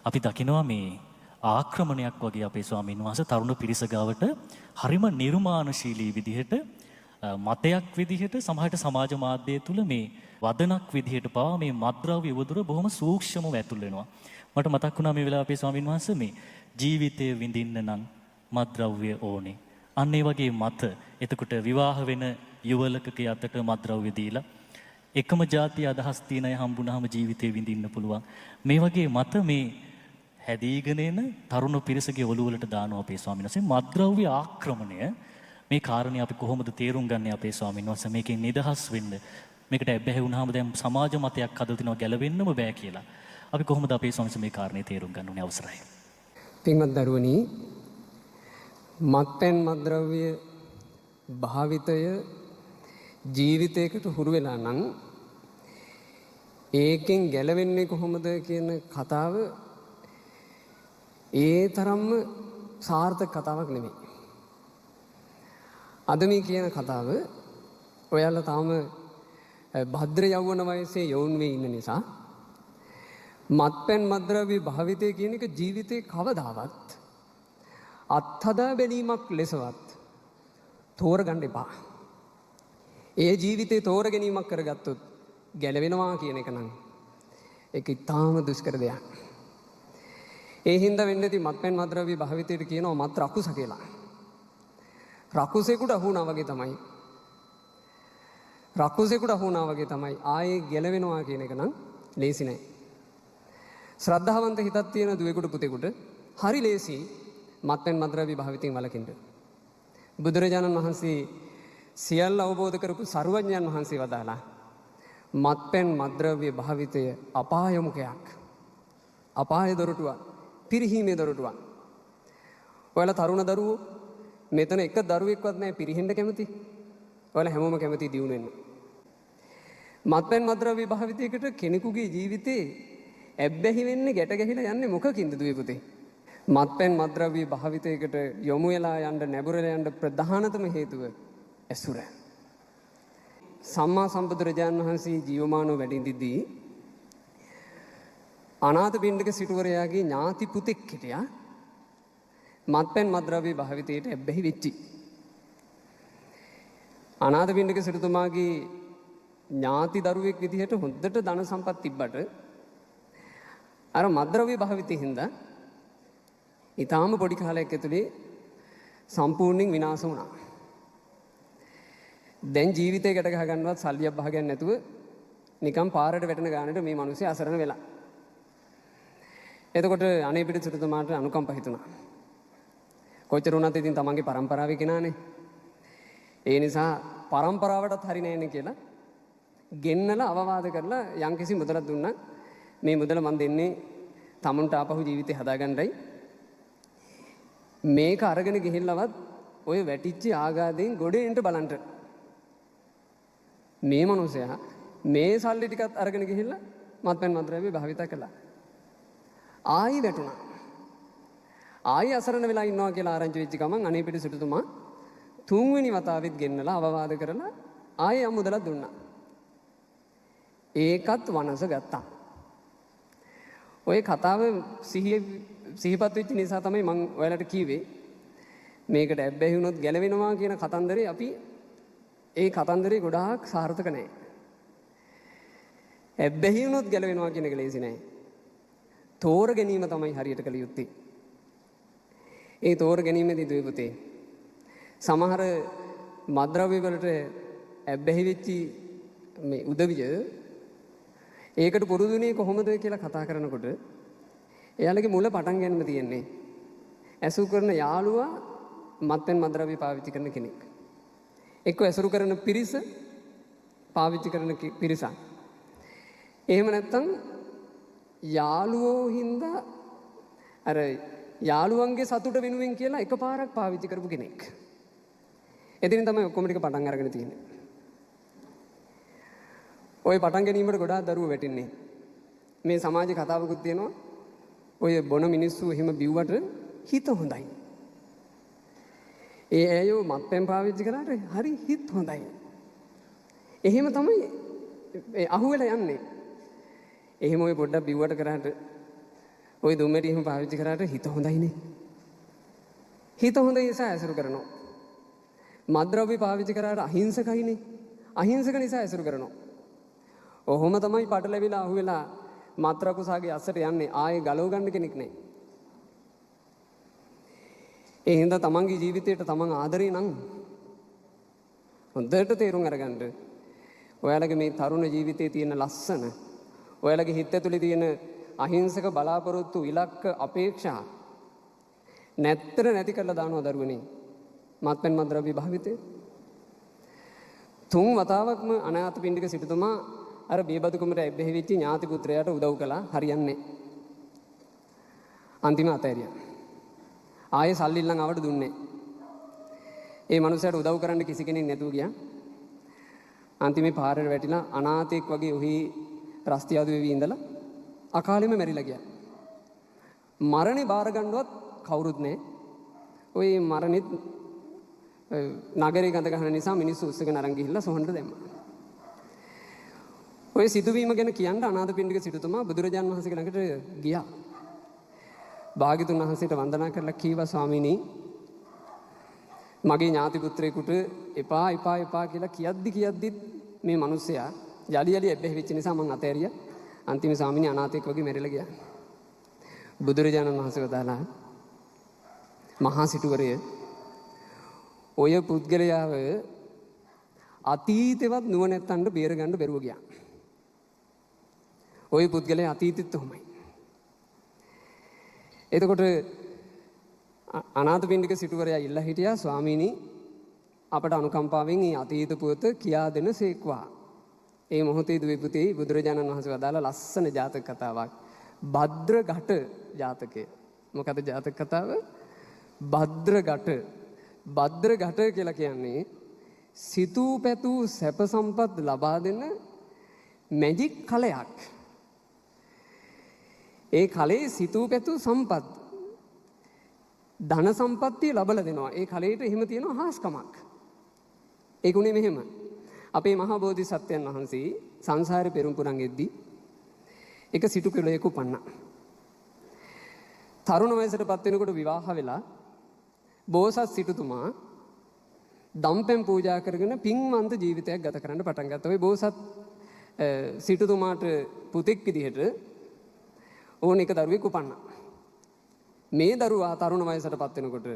අපි දකිනවා මේ ආක්‍රමණයක් වගේ අපේ ස්වාමීන් වහන්සේ තරුණ පිරිස ගාවට හරිම නිර්මාණශීලී විදිහට මතයක් විදිහට සමහරට සමාජ මාධ්‍ය තුල මේ වදනක් විදිහට පවා මේ මත්ද්‍රව්‍ය උවදුර බොහොම සූක්ෂමව ඇතුල් වෙනවා. මට මතක් වුණා මේ වෙලාව අපේ ස්වාමීන් වහන්සේ මේ ජීවිතය විඳින්න නම් මත්ද්‍රව්‍ය ඕනේ. අන්න ඒ වගේ මත එතකොට විවාහ වෙන යුවලකක යතට මත්ද්‍රව්‍ය දීලා එකම ಜಾති අදහස් තියෙන අය හම්බුනහම ජීවිතේ විඳින්න පුළුවන්. මේ වගේ මත මේ හැදීගෙන එන තරුණ පිරිසගේ ඔළුවලට දානවා අපේ ස්වාමීන් වහන්සේ. මත්ද්‍රව්‍ය ආක්‍රමණය මේ කාරණේ අපි කොහොමද තේරුම් ගන්නේ අපේ ස්වාමීන් වහන්සේ? මේකෙන් නිදහස් වෙන්න. මේකට ඇබ්බැහි වුණාම දැන් සමාජ මතයක් හදලා තිනවා ගැලවෙන්නම බෑ කියලා. අපි කොහොමද අපේ ස්වාමීන් වහන්සේ මේ කාරණේ තේරුම් ගන්න ඕනේ? අවසරයි. පින්වත් දරුවනි, මත්පැන් මත්ද්‍රව්‍ය භාවිතය ජීවිතයකට හුරු වෙලා නම් ඒකෙන් ගැලවෙන්නේ කොහොමද කියන කතාව ඒ තරම්ම සාර්ථක කතාවක් නෙමෙයි. අද මේ කියන කතාව ඔයාලා තාම භද්‍ර යෞවන වයසේ යොවුන් වෙ ඉන්න නිසා මත්පැන් මත්ද්‍රව්‍ය භාවිතය කියන එක ජීවිතේ කවදාවත් අත්හදා බැලීමක් ලෙසවත් තෝරගන්න එපා. ඒ ජීවිතේ තෝර ගැනීමක් කරගත්තොත් ගැලවෙනවා කියන එක නම් ඒක ඉතාම දුෂ්කර දෙයක්. ඒ හින්දා වෙන්නේ නැති මත්පැන් මත්ද්‍රව්‍ය භාවිතයට කියනවා මත් රකුස කියලා. රකුසෙකුට අහුණා වගේ තමයි. රකුසෙකුට අහුණා වගේ තමයි ආයේ ගැලවෙනවා කියන එක නම් ලේසි නෑ. ශ්‍රද්ධාවන්ත හිතක් තියෙන දුවෙකුට පුතෙකුට හරි ලේසි මත්පැන් මත්ද්‍රව්‍ය භාවිතයෙන් වළකින්න. බුදුරජාණන් වහන්සේ සියල්ල අවබෝධ කරපු සරුවඥයන් වහන්සේ වදාලා මත්පැන් මත්ද්‍රව්‍ය භාවිතය අපායමුඛයක්. අපාය දොරටුවක්. පිරිහීමේ දොරටුවක්. ඔයාලා තරුණ දරුවෝ මෙතන එක දරුවෙක්වත් නැහැ පිරිහෙන්න කැමති. ඔයාලා හැමෝම කැමති දියුණු වෙන්න. මත්පැන් මත්ද්‍රව්‍ය භාවිතයකට කෙනෙකුගේ ජීවිතේ ඇබ්බැහි වෙන්නේ ගැට ගැහිලා යන්නේ මොකකින්ද දුවේ පුතේ? මත්පැන් මත්ද්‍රව්‍ය භාවිතයකට යොමු වෙලා යන්න නැඹුරලා යන්න ප්‍රධානතම හේතුව ඇසුර. සම්මා සම්බුදුරජාණන් වහන්සේ ජීවමානව වැඩිඳිද්දී අනාථපිණ්ඩික සිටුවරයාගේ ඥාති පුතෙක් හිටියා මත්පැන් මත්ද්‍රව්‍ය භාවිතයට ඇබ්බැහි වෙච්චි. අනාථපිණ්ඩික සිටුතුමාගේ ඥාති දරුවෙක් විදිහට හොඳට ධන සම්පත් තිබ්බට අර මත්ද්‍රව්‍ය භාවිතයෙන් හින්දා ඊටාම පොඩි කාලයක් ඇතුලේ සම්පූර්ණයෙන් විනාශ වුණා. දැන් ජීවිතේ ගැට ගහ ගන්නවත් සල්ලියක් බහගන්න නැතුව නිකන් පාරට වැටෙන ගානට මේ මිනිස්සු අසරණ වෙලා. එතකොට අනේ පිට සිටුතුමාට අනුකම්ප හිතුණා. කොච්චර වුණත් ඉතින් තමන්ගේ පරම්පරාවේ කෙනානේ. ඒ නිසා පරම්පරාවටත් හරි නෑනේ කියලා ගෙන්නලා අවවාද කරලා යම්කිසි මුදලක් දුන්නා. මේ මුදල මන් දෙන්නේ තමුන්ට ආපහු ජීවිතේ හදාගන්නයි. මේක අරගෙන ගිහිල්ලවත් ඔය වැටිච්ච ආගාදයෙන් ගොඩේ එන්න බලන්න. මේ මනුස්සයා මේ සල්ලි ටිකත් අරගෙන ගිහිල්ලා මත්පැන් මත්ද්‍රව්‍ය භාවිත කළා. ආයි වැටුණා. ආයි අසරණ වෙලා ඉන්නවා කියලා ආරංචි වෙච්ච ගමන් අනේ පිට සිටුතුමා තුන්වෙනි වතාවෙත් ගෙන්නලා අවවාද කරලා ආයෙ අමුදලක් දුන්නා. ඒකත් වනස ගත්තා. ඔය කතාව සිහිපත් වෙච්ච නිසා තමයි මම ඔයාලට කිව්වේ මේකට ඇබ්බැහි වුණොත් ගැලවෙනවා කියන කතන්දරේ අපි ඒ කතන්දරේ ගොඩාක් සාර්ථක නැහැ. ඇබ්බැහි වුණොත් ගැලවෙනවා කියන එක ලේසි නෑ. තෝර ගැනීම තමයි හරියට කළ යුත්තේ. ඒ තෝර ගැනීමේදී දුවේ පුතේ සමහර මත්ද්‍රව්‍ය වලට ඇබ්බැහි වෙච්චි මේ උදවිය ඒකට පුරුදුනේ කොහොමද කියලා කතා කරනකොට එයාලගේ මුල පටන් ගන්නම තියෙන්නේ ඇසුරු කරන යාළුවා මත්පැන් මත්ද්‍රව්‍ය පාවිච්චි කරන කෙනෙක්. එක්ක ඇසුරු කරන පිරිස පාවිච්චි කරන පිරිසක්. එහෙම නැත්නම් යාළුවෝ හින්දා අර යාළුවන්ගේ සතුට වෙනුවෙන් කියලා එකපාරක් පාවිච්චි කරපු කෙනෙක්. එදින තමයි ඔක්කොම ටික පටන් අරගෙන තියෙන්නේ. ওই පටන් ගැනීමට ගොඩාක් දරුවෝ වැටෙන්නේ. මේ සමාජේ කතාවකුත් තියෙනවා. ඔය බොන මිනිස්සු එහෙම බිව්වට හිත හොඳයි. ඒ ඇයෝ මත්පැන් පාවිච්චි කරාට හරි හිත හොඳයි. එහෙම තමයි අහුවෙලා යන්නේ. එහෙම ඔය පොඩ්ඩක් බිව්වට කරාට ওই දුම්මැටි එහෙම පාවිච්චි කරාට හිත හොඳයිනේ. හිත හොඳ නිසා ඇසුරු කරනවා. මත්ද්‍රව්‍ය පාවිච්චි කරාට අහිංසකයිනේ. අහිංසක නිසා ඇසුරු කරනවා. ඔහොම තමයි පටලැවිලා අහුවෙලා මත්‍රකුසාගේ අස්සට යන්නේ. ආයේ ගලව ගන්න කෙනෙක් නැහැ. ඒ හින්දා තමන්ගේ ජීවිතයට තමන් ආදරේ නම් හොඳට තේරුම් අරගන්න. ඔයාලගේ මේ තරුණ ජීවිතයේ තියෙන ලස්සන, ඔයාලගේ හිත ඇතුලේ තියෙන අහිංසක බලාපොරොත්තු, ඉලක්ක, අපේක්ෂා නැත්තර නැති කරලා දානවා දරුවනේ. මත්පැන් මත්ද්‍රව්‍ය භාවිතය. 3 වතාවක්ම අනාථපිණ්ඩික සිටුතුමා අර බේබදුකමට ඇබ්බැහි වෙච්ච ඥාති පුත්‍රයාට උදව් කළා. හරියන්නේ. අන්තිම අතෑරියා. ආයේ සල්ලි ඉල්ලන් ආවට දුන්නේ. ඒ මනුස්සයාට උදව් කරන්න කිසි කෙනෙක් නැතුව ගියා. අන්තිමේ පාරේ වැටිලා අනාථෙක් වගේ ඔහි රස්තියාදු වෙවි ඉඳලා අකාලෙම මැරිලා ගියා. මරණේ බාර ගන්නවත් කවුරුත් නැහැ. ඔය මරණෙත් නගරේ ගඳ ගන්න නිසා මිනිස්සු උස්සගෙන අරන් ගිහිල්ලා සොහොනට දැම්මා. ඔය සිදුවීම ගැන කියන්න අනාථපිණ්ඩික සිටුතුමා බුදුරජාන් වහන්සේ ළඟට ගියා. භාග්‍යතුන් වහන්සේට වන්දනා කරලා කීවා ස්වාමීනි මගේ ඥාති පුත්‍රයෙකුට එපා එපා එපා කියලා කියද්දි මේ මිනිස්සයා යලි යලි ඇබ්බැහි වෙච්ච නිසා මං අතෑරියා. අන්තිම ස්වාමීනි අනාථෙක් වගේ මැරිලා ගියා. බුදුරජාණන් වහන්සේ වදාළා මහා සිටුවරය ඔය පුද්ගලයාව අතීතෙවත් නුවණැත්තන්ට බේර ගන්න බැරුව ගියා. ওই පුද්ගලයා අතීතෙත් උමයි. එතකොට අනාථපිණ්ඩික සිටුවරයා ඉල්ලා හිටියා ස්වාමීනි අපට අනුකම්පාවෙන් මේ අතීත පුවත කියා දෙන සේක්වා. ඒ මොහොතේ දුවේ පුතේ බුදුරජාණන් වහන්සේ වදාළ ලස්සන ජාතක කතාවක්. භද්‍රඝට ජාතකය. මොකද ජාතක කතාව? භද්‍රඝට. භද්‍රඝට කියලා කියන්නේ සිතූ පැතූ සැප සම්පත් ලබා දෙන මැජික් කලයක්. ඒ කලේ සිතූ පැතූ සම්පත් ධන සම්පත්තිය ලබලා දෙනවා. ඒ කලයට එහෙම තියෙනවා හාස්කමක්. ඒකුනේ මෙහෙම. අපේ මහා බෝධිසත්වයන් වහන්සේ සංසාරේ පෙරම් පුරන් එද්දී එක සිටු කුලයක උපන්නා. තරුණ වයසටපත් වෙනකොට විවාහ වෙලා බෝසත් සිටුතුමා දම්පැන් පූජා කරගෙන පින්වන්ත ජීවිතයක් ගත කරන්න පටන් ගත්තා. ওই බෝසත් සිටුතුමාට පුතෙක් විදිහට ඕන එක දරුවෙක් උපන්නා. මේ දරුවා තරුණ වයසටපත් වෙනකොට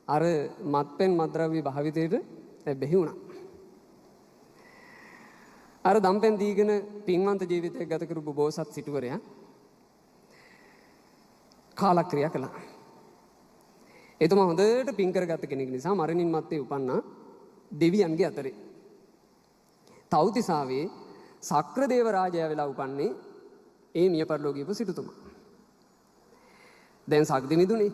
අර මත්පැන් මත්ද්‍රව්‍ය භාවිතයට බැහැ වුණා. අර දම්පැන් දීගෙන පින්වන්ත ජීවිතයක් ගත කරපු බෝසත් සිටුවරයා කාලක්‍රියා කළා. එතුමා හොඳට පින් කරගත්ත කෙනෙක් නිසා මරණින් මත්තේ උපන්නා දෙවියන්ගේ අතරේ. තව්තිසාවේ සක්‍රදේව රාජයා වෙලා උපන්නේ ඒ මිය පරලෝ ගියපු සිටුතුමා. දැන් සක්දිමිදුනේ.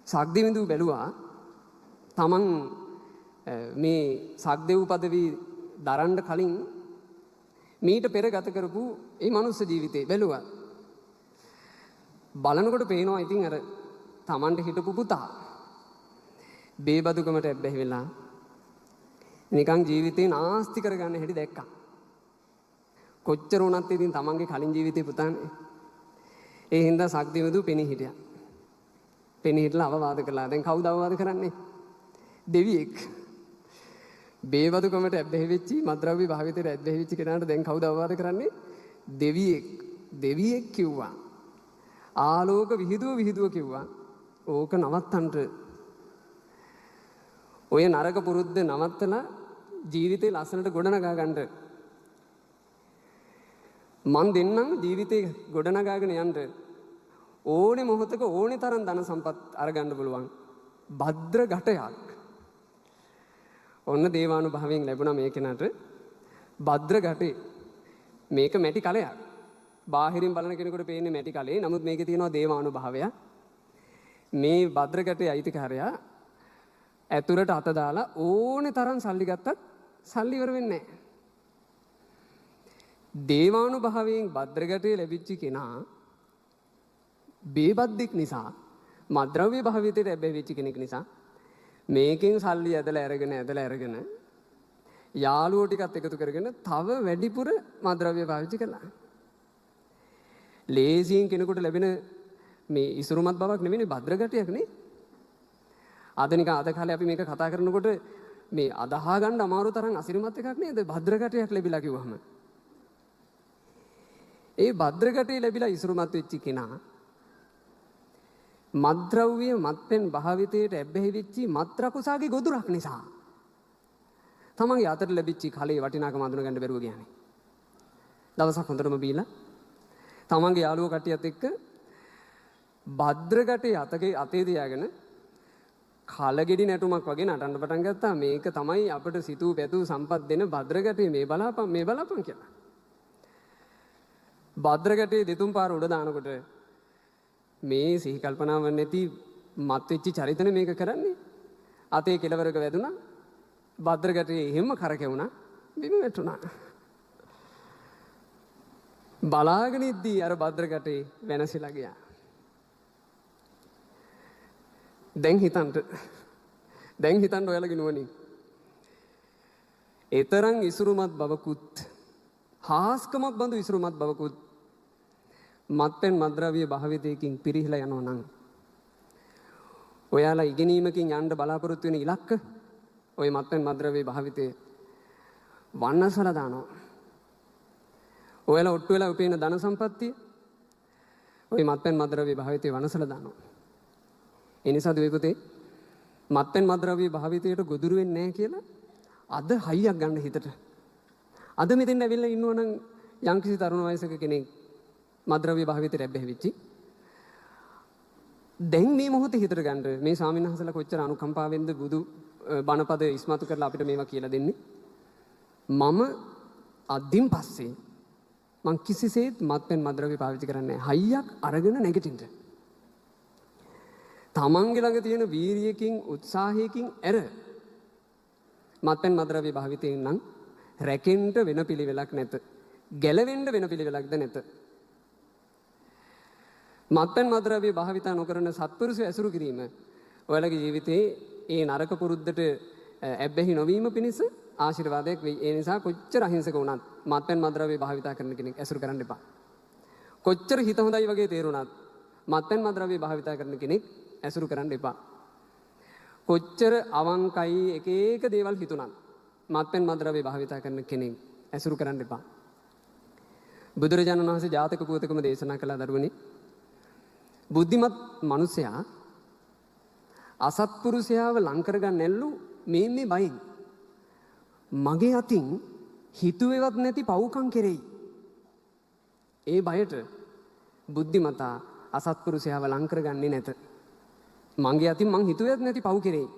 සක්දිමිදු බැලුවා තමන් මේ සක්දෙව් පදවි දරන්න කලින් මීට පෙර ගත කරපු ඒ මනුස්ස ජීවිතේ බැලුවා. බලනකොට පේනවා ඉතින් අර තමන්ට හිටපු පුතා බේබදුකමට ඇබ්බැහි වෙලා නිකන් ජීවිතේ නාස්ති කරගන්න හැටි දැක්කා. කොච්චර වුණත් ඉතින් තමන්ගේ කලින් ජීවිතේ පුතානේ. ඒ හින්දා සක්දිවිදු පෙනී හිටියා. පෙනී හිටලා අවවාද කළා. දැන් කවුද අවවාද කරන්නේ? දෙවියෙක්. බේබදුකමට ඇබ්බැහි වෙච්චි මත්ද්‍රව්‍ය භාවිතයට ඇබ්බැහි වෙච්ච කෙනාට දැන් කවුද අවවාද කරන්නේ? දෙවියෙක්. දෙවියෙක් කිව්වා. ආලෝක විහිදුව කිව්වා. ඕක නවත්තන්ට. ඔය නරක පුරුද්ද නවත්තලා ජීවිතේ ලස්සනට ගොඩනගා ගන්න. මන් දෙන්නම් ජීවිතේ ගොඩනගාගෙන යන්න ඕනේ මොහොතක ඕනේ තරම් ධන සම්පත් අරගන්න පුළුවන් භද්‍ර ඝටයක්. ඔන්න දේවානුභාවයෙන් ලැබුණා මේ කෙනාට භද්‍ර ඝටේ. මේක මැටි කලයක්. බාහිරින් බලන කෙනෙකුට පේන්නේ මැටි කලේ. නමුත් මේකේ තියෙනවා දේවානුභාවය. මේ භද්‍ර ඝටේ අයිතිකාරයා ඇතුළට අත දාලා ඕනේ තරම් සල්ලි ගත්තත් සල්ලි ඉවර වෙන්නේ නැහැ. දේවානුභාවයෙන් භද්‍ර ඝටේ ලැබිච්ච කෙනා බේබද්දෙක් නිසා මත්ද්‍රව්‍ය භාවිතයට ඇබ්බැහි වෙච්ච කෙනෙක් නිසා මේකෙන් සල්ලි ඇදලා අරගෙන යාළුවෝ ටිකත් එකතු කරගෙන තව වැඩිපුර මත්ද්‍රව්‍ය පාවිච්චි කළා. ලේසියෙන් කෙනෙකුට ලැබෙන මේ ඉසුරුමත් බවක් නෙවෙයි භද්‍රගටයක් නේ. අද කාලේ අපි මේක කතා කරනකොට මේ අදහා ගන්න අමාරු තරම් අසිරිමත් එකක් නේද භද්‍රගටයක් ලැබිලා කිව්වහම. ඒ භද්‍රගටේ ලැබිලා ඉසුරුමත් වෙච්ච කෙනා මත්ද්‍රව්‍ය මත්පෙන් භාවිතයට ඇබ්බැහි වෙච්චි මත්‍රකුසාගේ ගොදුරක් නිසා තමන්ගේ අතට ලැබිච්ච කලේ වටිනාකම අඳුන ගන්න බැරුව ගියානේ. දවසක් හොඳටම බීලා තමන්ගේ යාළුවෝ කට්ටියත් එක්ක භද්‍රගටේ අතේ තියාගෙන කලගෙඩි නැටුමක් වගේ නටන්න පටන් ගත්තා. මේක තමයි අපිට සිතූ පැතූ සම්පත් දෙන භද්‍රගටේ මේ බලාපන් කියලා. භද්‍රගටේ දෙතුන් පාර උඩ දානකොට මේ සිහි කල්පනාවක් නැති මත් වෙච්ච චරිතන මේක කරන්නේ. අතේ කෙලවරක වැදුනා. භද්‍රගටේ එහෙම කරකැවුණා. බිම වැටුණා. බලාගෙන ඉද්දී අර භද්‍රගටේ වෙනසිලා ගියා. දැන් හිතන්න ඔයාලගේ නුවණින්. ඒතරම් ඉසුරුමත් බවකුත් හාස්කමක් බඳු ඉසුරුමත් බවකුත් මත්පැන් මත්ද්‍රව්‍ය භාවිතයකින් පිරිහිලා යනවා නම් ඔයාලා ඉගෙනීමකින් යන්න බලාපොරොත්තු වෙන ඉලක්ක ඔය මත්පැන් මත්ද්‍රව්‍ය භාවිතය වන්නසලා දානවා. ඔයාලා ඔට්ටු වෙලා උපේන ධන සම්පත්තිය ඔය මත්පැන් මත්ද්‍රව්‍ය භාවිතය වන්නසලා දානවා. ඒ නිසා දුවේ පුතේ මත්පැන් මත්ද්‍රව්‍ය භාවිතයට ගොදුරු වෙන්නේ නැහැ කියලා අද හයියක් ගන්න හිතට. අද මෙතෙන් ඇවිල්ලා ඉන්නවනම් යම්කිසි තරුණ වයසක කෙනෙක් මත්ද්‍රව්‍ය භාවිතයට ඇබ්බැහි වෙච්චි. දැන් මේ මොහොතේ හිතට ගන්න මේ ස්වාමීන් වහන්සේලා කොච්චර අනුකම්පාවෙන්ද බුදු බණපද ඉස්මතු කරලා අපිට මේවා කියලා දෙන්නේ. මම අදින් පස්සේ මං කිසිසේත් මත්පැන් මත්ද්‍රව්‍ය පාවිච්චි කරන්නේ නැහැ. හයියක් අරගෙන නැගිටින්න. තමන්ගේ ළඟ තියෙන වීරියකින් උත්සාහයකින් ඇර මත්පැන් මත්ද්‍රව්‍ය භාවිතයෙන් නම් රැකෙන්න වෙන පිළිවෙලක් නැත. ගැලවෙන්න වෙන පිළිවෙලක්ද නැත. මත්පැන් මත්ද්‍රව්‍ය භාවිත නොකරන සත්පුරුෂය ඇසුරු කිරීම ඔයාලගේ ජීවිතේ ඒ නරක පුරුද්දට ඇබ්බැහි නොවීම පිණිස ආශිර්වාදයක් වෙයි. ඒ නිසා කොච්චර අහිංසක වුණත් මත්පැන් මත්ද්‍රව්‍ය භාවිත කරන කෙනෙක් ඇසුරු කරන්න එපා. කොච්චර හිත හොඳයි වගේ තේරුණත් මත්පැන් මත්ද්‍රව්‍ය භාවිත කරන කෙනෙක් ඇසුරු කරන්න එපා. කොච්චර අවංකයි එක එක දේවල් හිතුණත් මත්පැන් මත්ද්‍රව්‍ය භාවිත කරන කෙනෙක් ඇසුරු කරන්න එපා. බුදුරජාණන් වහන්සේ ජාතක පුවතකම දේශනා කළා දරුවනේ. බුද්ධිමත් මිනිසයා අසත්පුරුෂයාව ලං කරගන්න නැල්ලු මේ බයින්. මගේ අතින් හිතුවේවත් නැති පව්කම් කෙරෙයි. ඒ බයට බුද්ධිමතා අසත්පුරුෂයාව ලං කරගන්නේ නැත. මගේ අතින් මං හිතුවේවත් නැති පව් කෙරෙයි.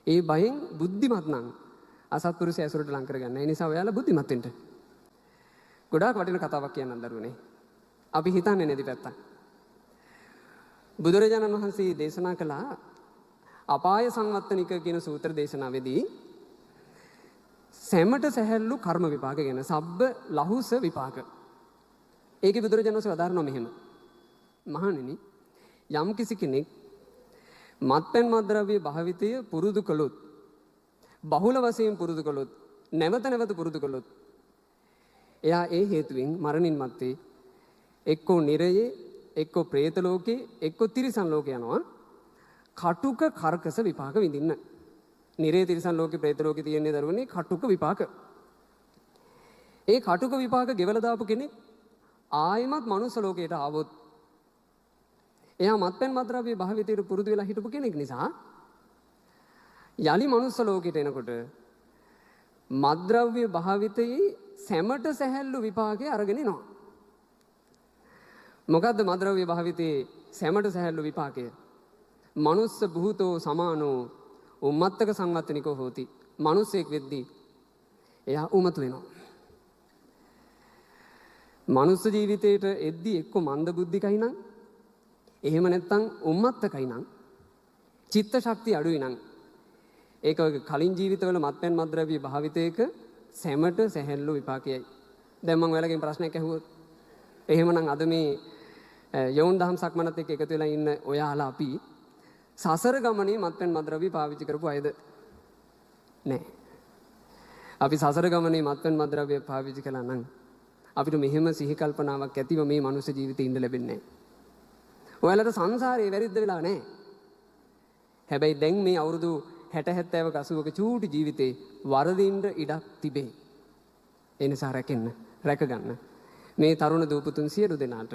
ඒ බයෙන් බුද්ධිමත් නම් අසත්පුරුෂය ඇසුරට ලං කරගන්න. ඒ නිසා ඔයාලා බුද්ධිමත් වෙන්න. ගොඩාක් වටින කතාවක් කියන්නම් දරුවනේ. අපි හිතන්නේ නැති පැත්තක්. බුදුරජාණන් වහන්සේ දේශනා කළා අපාය සංවත්තනික කියන සූත්‍ර දේශනාවේදී සැමට සැහැල්ලු කර්ම විපාක ගැන සබ්බ ලහුස විපාක. ඒකේ බුදුරජාණන් වහන්සේ වදාරනවා මෙහෙම. මහණෙනි යම් කිසි කෙනෙක් මත්පැන් මත්ද්‍රව්‍ය භාවිතය පුරුදු කළොත් බහුල වශයෙන් පුරුදු කළොත් නැවත පුරුදු කළොත් එයා ඒ හේතුවෙන් මරණින් මත්තේ එක්කෝ නිරයේ එක්කෝ പ്രേත ලෝකේ එක්කෝ තිරිසන් ලෝකේ යනවා කටුක කර්කස විපාක විඳින්න. නිරේ තිරිසන් ලෝකේ പ്രേත ලෝකේ තියෙන්නේ දරුවනේ කටුක විපාක. ඒ කටුක විපාක ගෙවලා දාපු කෙනෙක් ආයිමත් මනුස්ස ලෝකයට ආවොත් එයා මත්පැන් මත්ද්‍රව්‍ය භාවිතයට පුරුදු වෙලා හිටපු කෙනෙක් නිසා යලි මනුස්ස ලෝකයට එනකොට මත්ද්‍රව්‍ය භාවිතයේ සැමට සැහැල්ලු විපාකේ අරගෙන එනවා. මොකද්ද මත්ද්‍රව්‍ය භාවිතයේ සැමට සැහැල්ලු විපාකය? මනුස්ස බුහතෝ සමානෝ උම්මත්තක සංවත්තනිකෝ හෝති. මනුස්සයෙක් වෙද්දී එයා උමතු වෙනවා. මනුස්ස ජීවිතේට එද්දී එක්ක මන්ද බුද්ධිකයි නම් එහෙම නැත්නම් උම්මත්තකයි නම් චිත්ත ශක්තිය අඩුයි නම් ඒක කලින් ජීවිතවල මත්පැන් මත්ද්‍රව්‍ය භාවිතයක සැමට සැහැල්ලු විපාකයයි. දැන් මම ඔයාලගෙන් ප්‍රශ්නයක් අහුවොත් එහෙමනම් අද මේ යෝන් දහම් සක්මනත් එක්ක එකතු වෙලා ඉන්න ඔයාලා අපි සසර ගමනේ මත්පැන් මත්ද්‍රව්‍ය පාවිච්චි කරපු අයද? නැහැ. අපි සසර ගමනේ මත්පැන් මත්ද්‍රව්‍ය පාවිච්චි කළා නම් අපිට මෙහෙම සිහි කල්පනාවක් ඇතිව මේ මනුස්ස ජීවිතේ ඉඳ ලැබෙන්නේ නැහැ. ඔයාලට සංසාරේ වැරද්ද වෙලා නැහැ. හැබැයි දැන් මේ අවුරුදු 60 70ක 80ක චූටි ජීවිතේ වරදින්න ඉඩක් තිබේ. ඒ නිසා රැකගන්න. මේ තරුණ දූපතුන් සියලු දෙනාට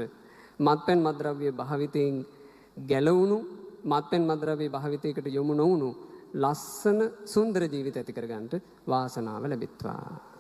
මත්පැන් මත්ද්‍රව්‍ය භාවිතයෙන් ගැලවුණු මත්පැන් මත්ද්‍රව්‍ය භාවිතයකට යොමු නොවුණු ලස්සන සුන්දර ජීවිත ඇති කරගන්නට වාසනාව ලැබෙත්වා.